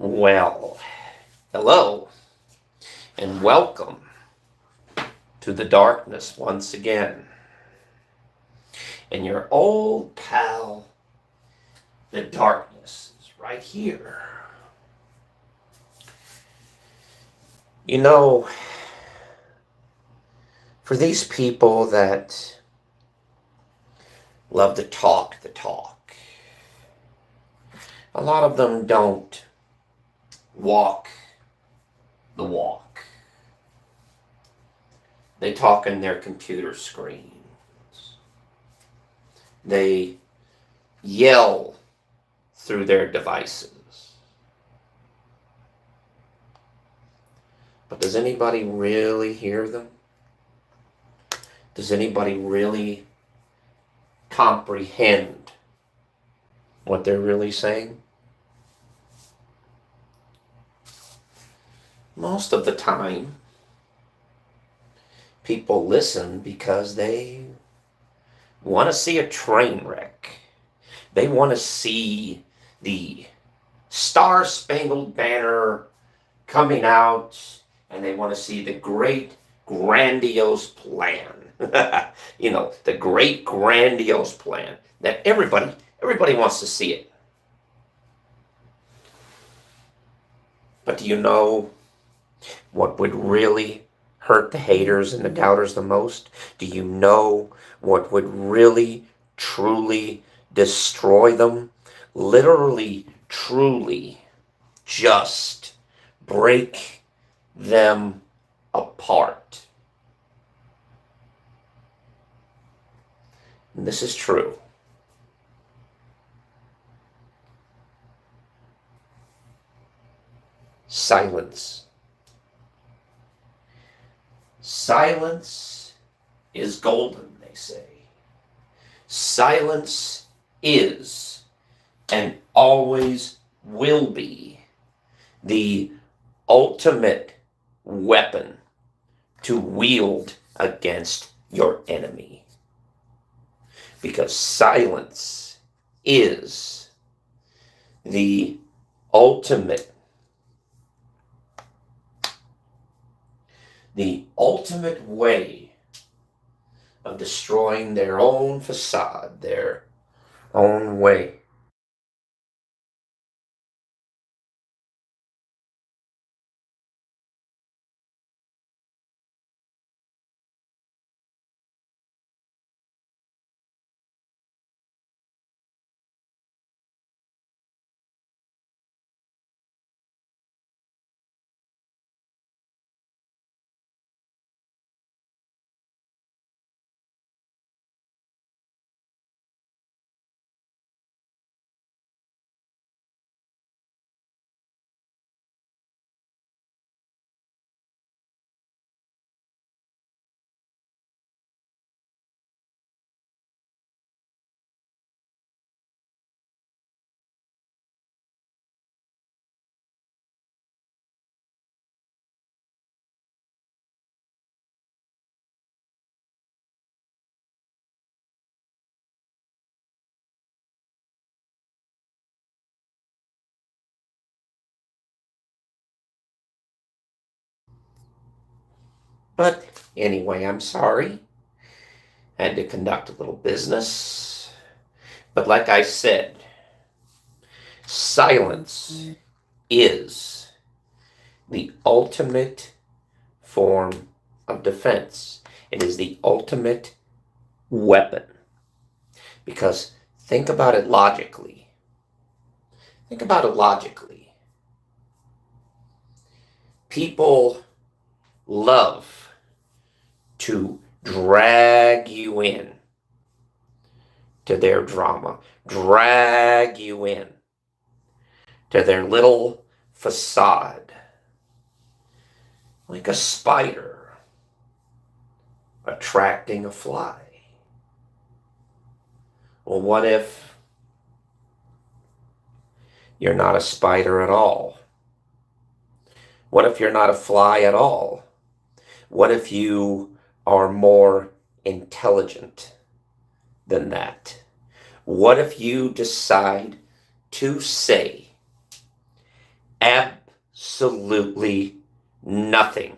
Well, hello and welcome to the darkness once again. And your old pal, the darkness, is right here. You know, for these people that love to talk the talk, a lot of them don't walk the walk. They talk in their computer screens. They yell through their devices. But does anybody really hear them? Does anybody really comprehend what they're really saying? Most of the time, people listen because they want to see a train wreck. They want to see the Star Spangled Banner coming out, and they want to see the great grandiose plan. The great grandiose plan that everybody wants to see it. But do you know what would really hurt the haters and the doubters the most? Do you know what would really, truly destroy them? Literally, truly, just break them apart. And this is true. Silence. Silence is golden, they say. Silence is and always will be the ultimate weapon to wield against your enemy. Because silence is the ultimate way of destroying their own facade, their own way. But anyway, I'm sorry. I had to conduct a little business. But like I said, silence is the ultimate form of defense. It is the ultimate weapon. Because think about it logically. Think about it logically. People love to drag you in to their drama, drag you in to their little facade, like a spider attracting a fly. Well, what if you're not a spider at all? What if you're not a fly at all? What if you are more intelligent than that? What if you decide to say absolutely nothing.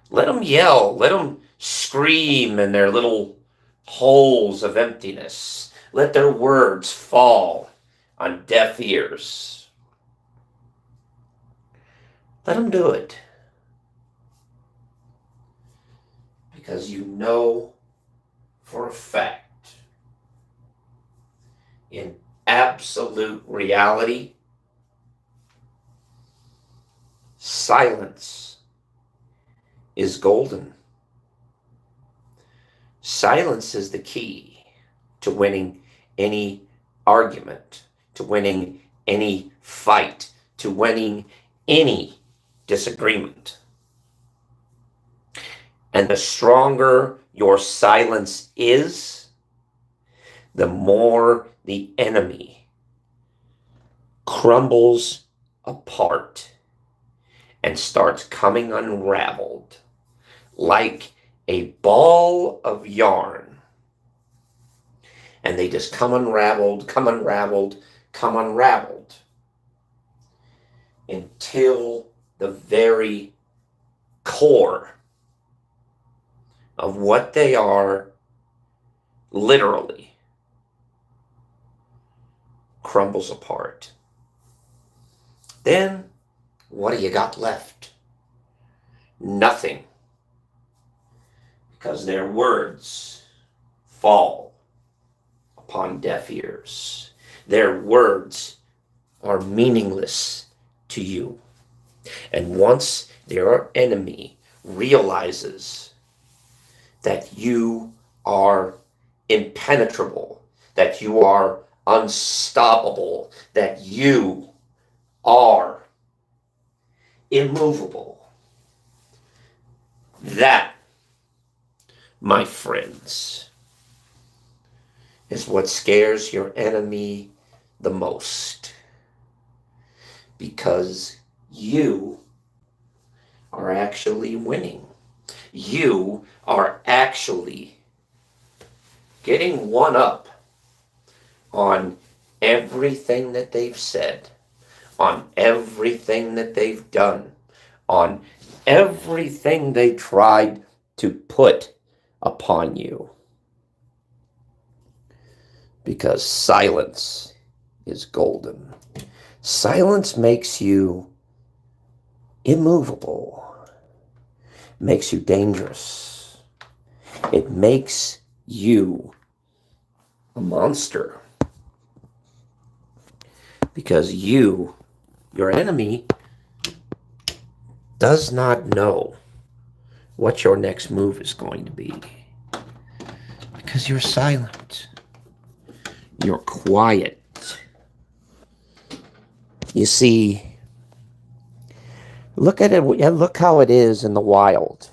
Let them yell. Let them scream in their little holes of emptiness. Let their words fall on deaf ears. Let them do it. Because you know for a fact, in absolute reality, silence is golden. Silence is the key to winning any argument, to winning any fight, to winning any disagreement. And the stronger your silence is, the more the enemy crumbles apart and starts coming unraveled like a ball of yarn. And they just come unraveled, come unraveled, come unraveled until the very core of what they are literally crumbles apart. Then what do you got left? Nothing. Because their words fall upon deaf ears. Their words are meaningless to you. And once their enemy realizes that you are impenetrable, that you are unstoppable, that you are immovable, that, my friends, is what scares your enemy the most. Because you are actually winning. You are actually getting one up on everything that they've said, on everything that they've done, on everything they tried to put upon you. Because silence is golden. Silence makes you immovable, makes you dangerous. It makes you a monster. Because you, your enemy, does not know what your next move is going to be. Because you're silent. You're quiet. You see, look at it. Look how it is in the wild.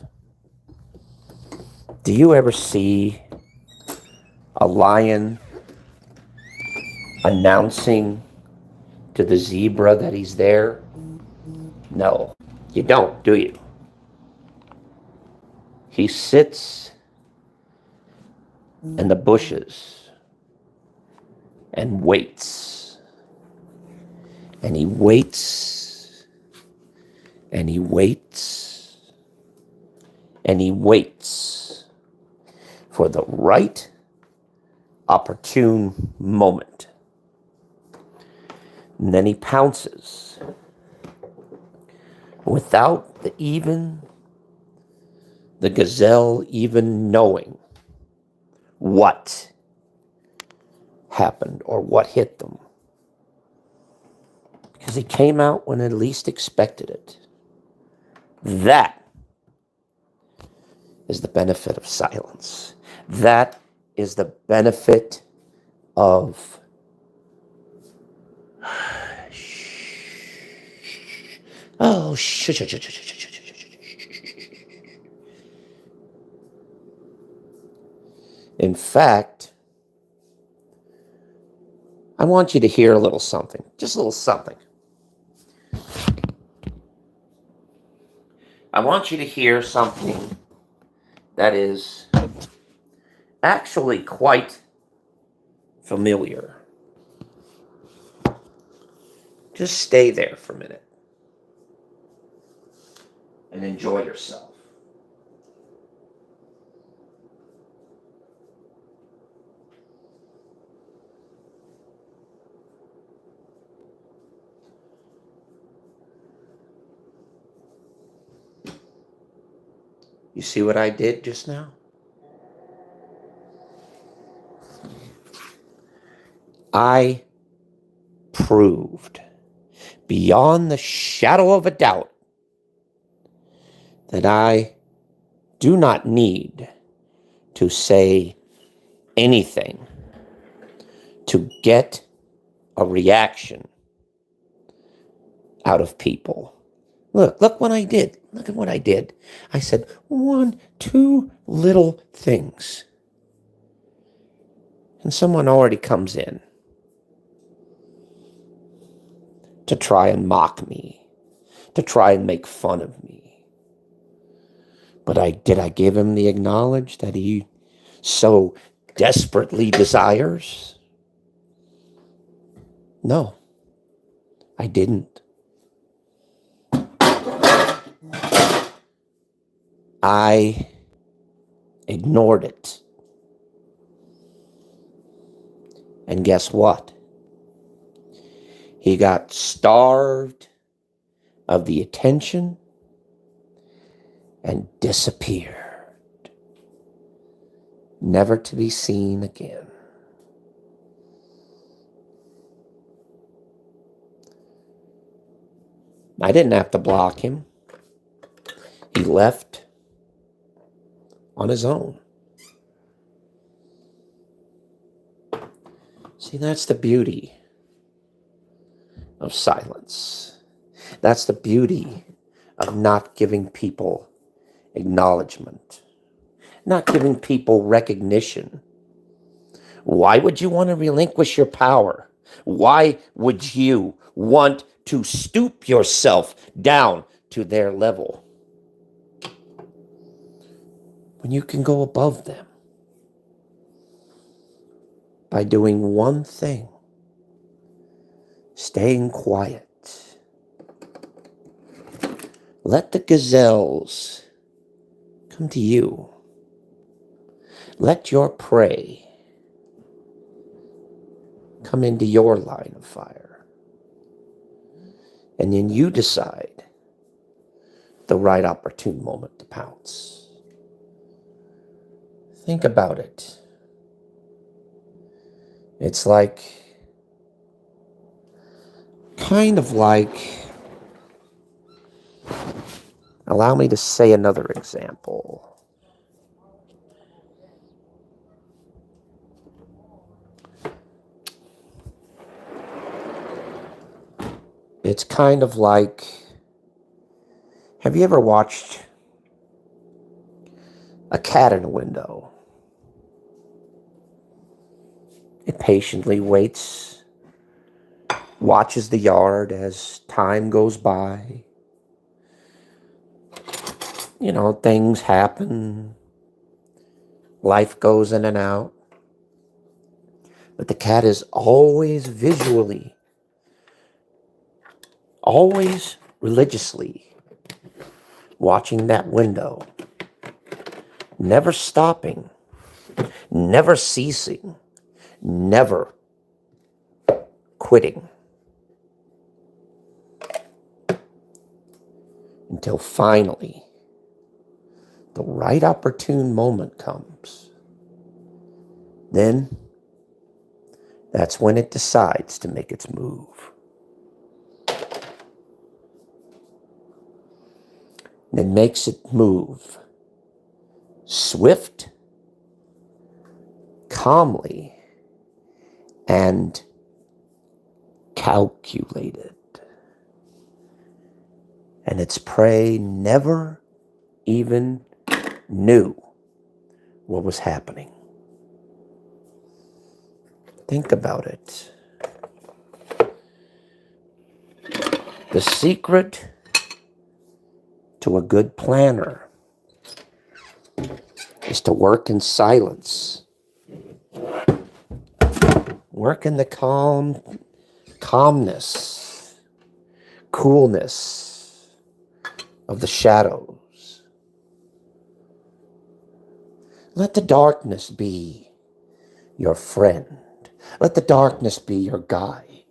Do you ever see a lion announcing to the zebra that he's there? No, you don't, do you? He sits in the bushes and waits. And he waits. And he waits. And he waits for the right opportune moment. And then he pounces without the gazelle even knowing what happened or what hit them. Because he came out when it least expected it. That is the benefit of silence. That is the benefit of In fact, I want you to hear a little something. Just a little something. I want you to hear something that is actually quite familiar. Just stay there for a minute and enjoy yourself. You see what I did just now? I proved beyond the shadow of a doubt that I do not need to say anything to get a reaction out of people. Look what I did. Look at what I did. I said 1, 2 little things. And someone already comes in to try and mock me, to try and make fun of me. But did I give him the acknowledge that he so desperately desires? No, I didn't. I ignored it. And guess what? He got starved of the attention and disappeared, never to be seen again. I didn't have to block him. He left on his own. See, that's the beauty of silence. That's the beauty of not giving people acknowledgement, not giving people recognition. Why would you want to relinquish your power? Why would you want to stoop yourself down to their level when you can go above them by doing one thing? Staying quiet. Let the gazelles come to you. Let your prey come into your line of fire. And then you decide the right opportune moment to pounce. Think about it. It's kind of like, allow me to say another example. It's kind of like, have you ever watched a cat in a window? It patiently waits, watches the yard as time goes by. You know, things happen. Life goes in and out. But the cat is always visually, always religiously watching that window, never stopping, never ceasing, never quitting, until finally the right opportune moment comes. Then that's when it decides to make its move. And it makes it move swift, calmly, and calculated. And its prey never even knew what was happening. Think about it. The secret to a good planner is to work in silence. Work in the calmness coolness of the shadows. Let the darkness be your friend. Let the darkness be your guide.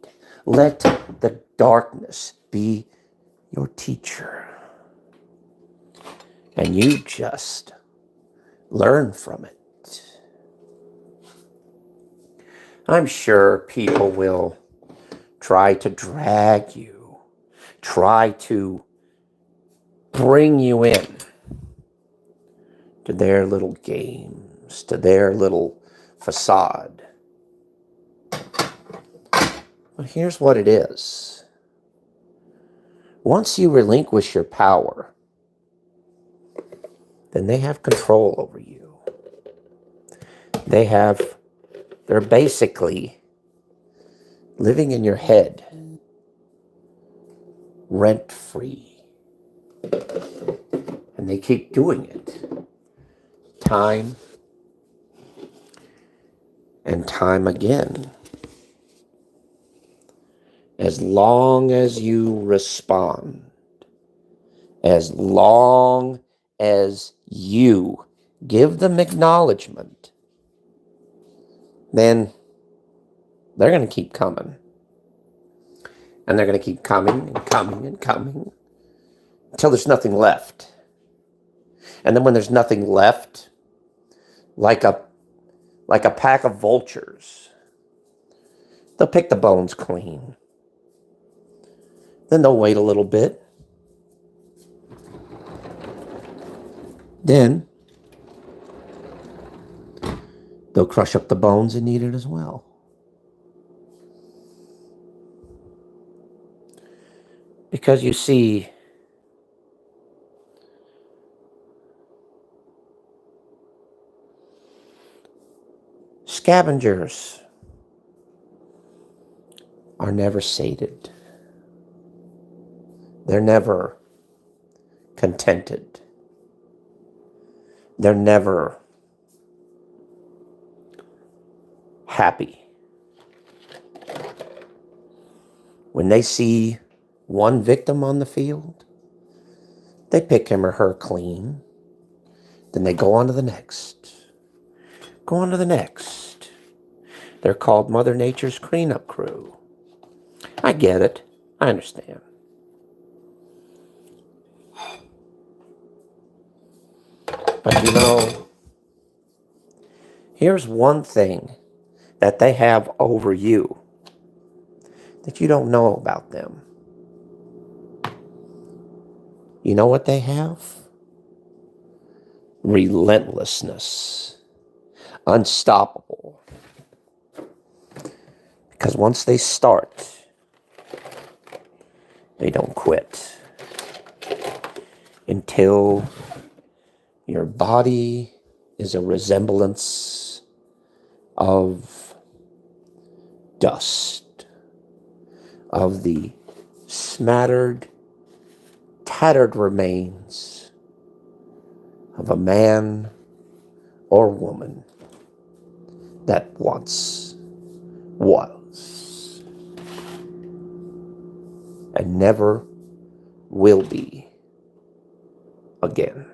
Let the darkness be your teacher. And you just learn from it. I'm sure people will try to drag you, try to bring you in to their little games, to their little facade. But here's what it is. Once you relinquish your power, then they have control over you. They're basically living in your head, rent-free. And they keep doing it time and time again. As long as you respond, as long as you give them acknowledgement, then they're going to keep coming. And they're going to keep coming and coming and coming until there's nothing left. And then when there's nothing left, like a pack of vultures, they'll pick the bones clean. Then they'll wait a little bit. Then they'll crush up the bones and eat it as well. Because you see, scavengers are never sated. They're never contented. They're never happy. When they see one victim on the field, they pick him or her clean. Then they go on to the next. Go on to the next. They're called Mother Nature's cleanup crew. I get it. I understand. But here's one thing that they have over you that you don't know about them. You know what they have? Relentlessness. Unstoppable. Because once they start, they don't quit. Until your body is a resemblance of dust, of the smattered, tattered remains of a man or woman that once was and never will be again.